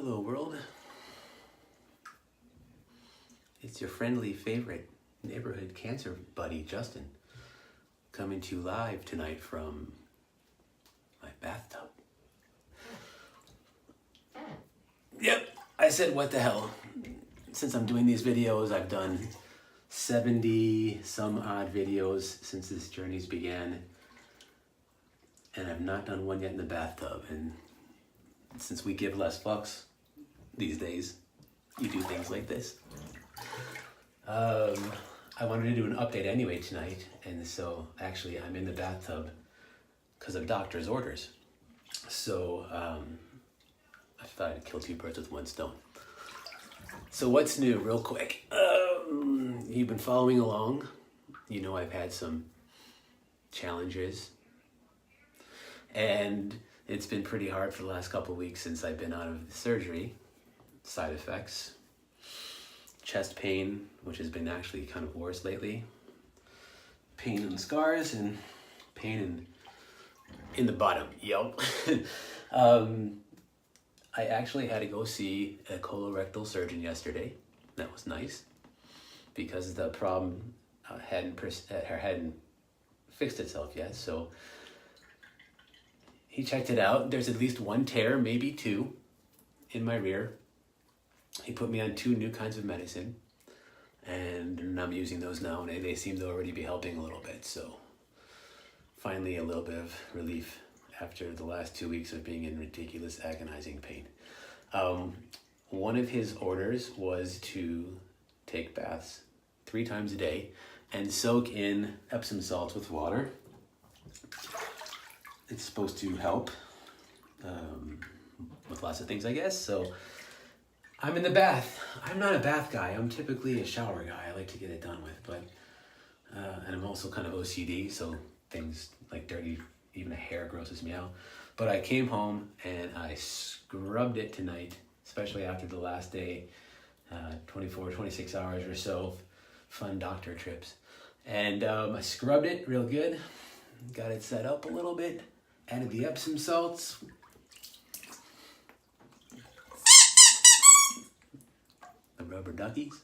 Hello world, it's your friendly favorite neighborhood cancer buddy Justin coming to you live tonight from my bathtub. Yep, I said what the hell. Since I'm doing these videos, I've done 70 some odd videos since this journey's began, and I've not done one yet in the bathtub. And since we give less fucks these days, you do things like this. I wanted to do an update anyway tonight, and so actually I'm in the bathtub because of doctor's orders. So I thought I'd kill two birds with one stone. So what's new, real quick? You've been following along. You know I've had some challenges, and it's been pretty hard for the last couple of weeks since I've been out of the surgery. Side effects, chest pain, which has been actually kind of worse lately, pain in the scars, and pain in the bottom. Yup. I actually had to go see a colorectal surgeon yesterday. That was nice because the problem hadn't fixed itself yet. So he checked it out. There's at least one tear, maybe two, in my rear. He put me on 2 new kinds of medicine, and I'm using those now, and they seem to already be helping a little bit. So finally a little bit of relief after the last 2 weeks of being in ridiculous, agonizing pain. One of his orders was to take baths 3 times a day and soak in Epsom salts with water. It's supposed to help with lots of things, I guess. So I'm in the bath. I'm not a bath guy. I'm typically a shower guy. I like to get it done with, but and I'm also kind of OCD, so things like dirty, even a hair grosses me out. But I came home and I scrubbed it tonight, especially after the last day, 24, 26 hours or so, fun doctor trips. And I scrubbed it real good, got it set up a little bit, added the Epsom salts. The rubber duckies.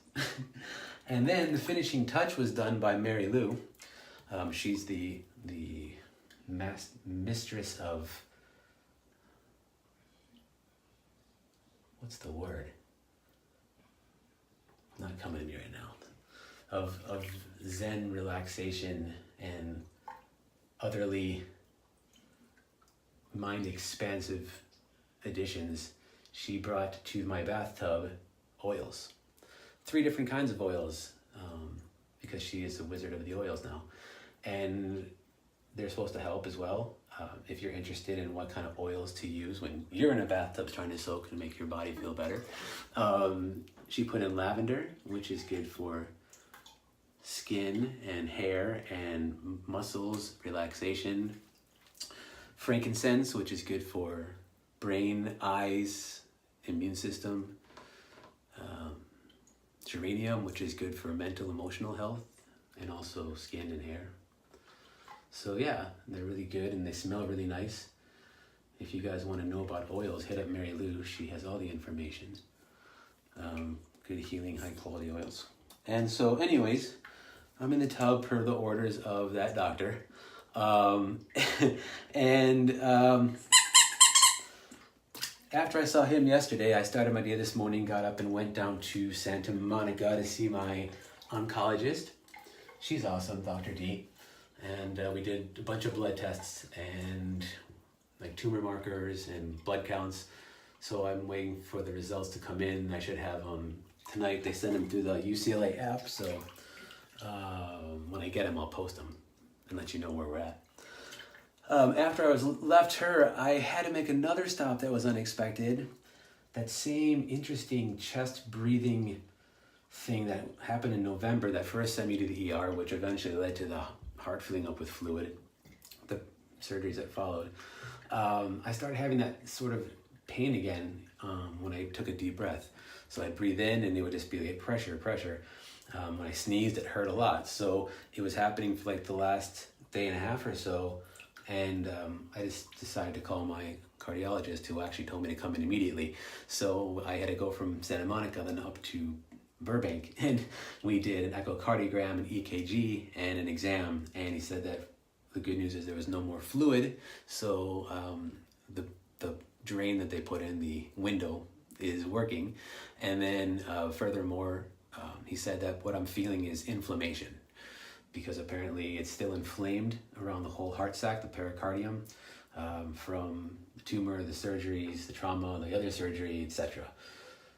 And then the finishing touch was done by Mary Lou. She's the mistress of, what's the word? Not coming to me right now. Of Zen relaxation and utterly mind expansive additions. She brought to my bathtub oils, 3 different kinds of oils, because she is the wizard of the oils now, and they're supposed to help as well. If you're interested in what kind of oils to use when you're in a bathtub trying to soak and make your body feel better, she put in lavender, which is good for skin and hair and muscles, relaxation. Frankincense, which is good for brain, eyes, immune system. Geranium, which is good for mental, emotional health, and also skin and hair. So yeah, they're really good and they smell really nice. If you guys want to know about oils, hit up Mary Lou. She has all the information. Good healing, high quality oils. And so anyways, I'm in the tub per the orders of that doctor. After I saw him yesterday, I started my day this morning, got up and went down to Santa Monica to see my oncologist. She's awesome, Dr. D. And we did a bunch of blood tests and like tumor markers and blood counts. So I'm waiting for the results to come in. I should have them tonight. They send them through the UCLA app. So when I get them, I'll post them and let you know where we're at. After I was left her, I had to make another stop that was unexpected. That same interesting chest breathing thing that happened in November that first sent me to the ER, which eventually led to the heart filling up with fluid, the surgeries that followed. I started having that sort of pain again when I took a deep breath. So I'd breathe in and it would just be like pressure. When I sneezed, it hurt a lot. So it was happening for like the last day and a half or so. And I just decided to call my cardiologist who actually told me to come in immediately. So I had to go from Santa Monica then up to Burbank, and we did an echocardiogram, an EKG, and an exam, and he said that the good news is there was no more fluid, so the drain that they put in the window is working. And then furthermore, he said that what I'm feeling is inflammation, because apparently it's still inflamed around the whole heart sac, the pericardium, from the tumor, the surgeries, the trauma, the other surgery, etc.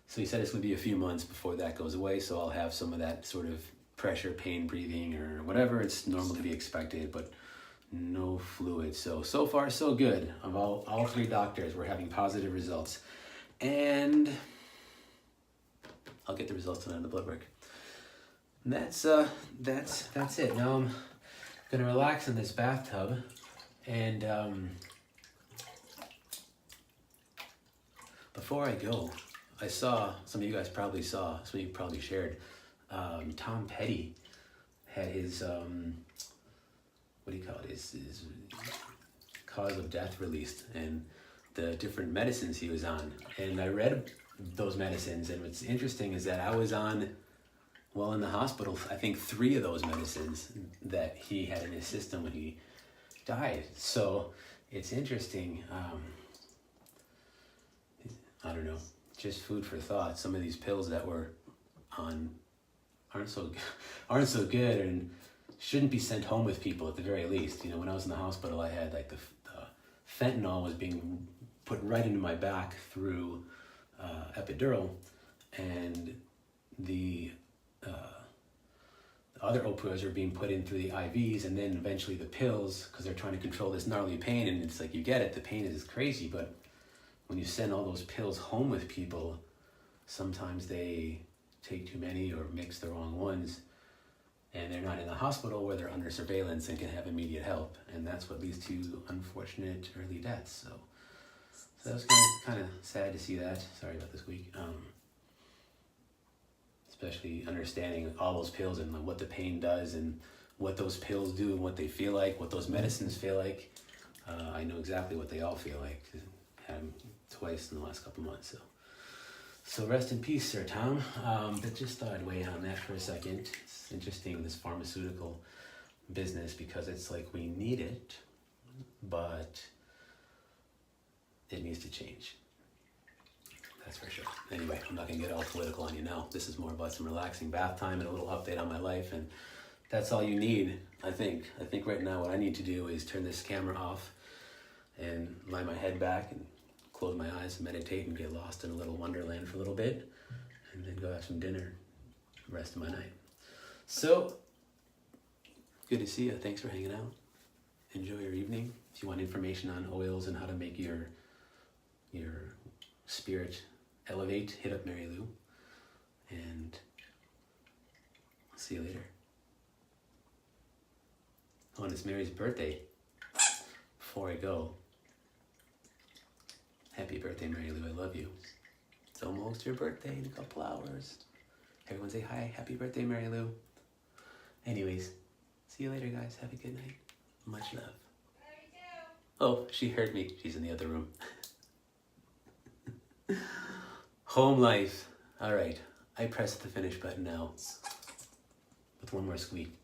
So he said it's going to be a few months before that goes away, so I'll have some of that sort of pressure, pain, breathing, or whatever. It's normal to be expected, but no fluid. So far, so good. Of all three doctors, we're having positive results. And I'll get the results tonight in the blood work. And that's it. Now I'm going to relax in this bathtub, and before I go, I saw, some of you guys probably saw, some of you probably shared, Tom Petty had his, what do you call it, his cause of death released, and the different medicines he was on. And I read those medicines, and what's interesting is that I was on, well, in the hospital, I think 3 of those medicines that he had in his system when he died. So it's interesting, I don't know, just food for thought. Some of these pills that we're on aren't so good and shouldn't be sent home with people at the very least. You know, when I was in the hospital, I had like the fentanyl was being put right into my back through epidural, and the other opioids are being put in through the IVs, and then eventually the pills, because they're trying to control this gnarly pain. And it's like, you get it, the pain is crazy, but when you send all those pills home with people, sometimes they take too many or mix the wrong ones, and they're not in the hospital where they're under surveillance and can have immediate help. And that's what leads to unfortunate early deaths. So that was kind of sad to see that. Sorry about this week. Especially understanding all those pills and what the pain does and what those pills do and what they feel like, what those medicines feel like. I know exactly what they all feel like. I had them twice in the last couple months. So rest in peace, Sir Tom. But just thought I'd weigh on that for a second. It's interesting, this pharmaceutical business, because it's like we need it, but it needs to change. That's for sure. Anyway, I'm not going to get all political on you now. This is more about some relaxing bath time and a little update on my life, and that's all you need, I think. I think right now what I need to do is turn this camera off and lie my head back and close my eyes and meditate and get lost in a little wonderland for a little bit, and then go have some dinner the rest of my night. So, good to see you. Thanks for hanging out. Enjoy your evening. If you want information on oils and how to make your spirit elevate, hit up Mary Lou, and I'll see you later. Oh, and it's Mary's birthday. Before I go, happy birthday, Mary Lou. I love you. It's almost your birthday in a couple hours. Everyone say hi. Happy birthday, Mary Lou. Anyways, see you later, guys. Have a good night. Much love. Oh, she heard me. She's in the other room. Home life. All right. I press the finish button now with one more squeak.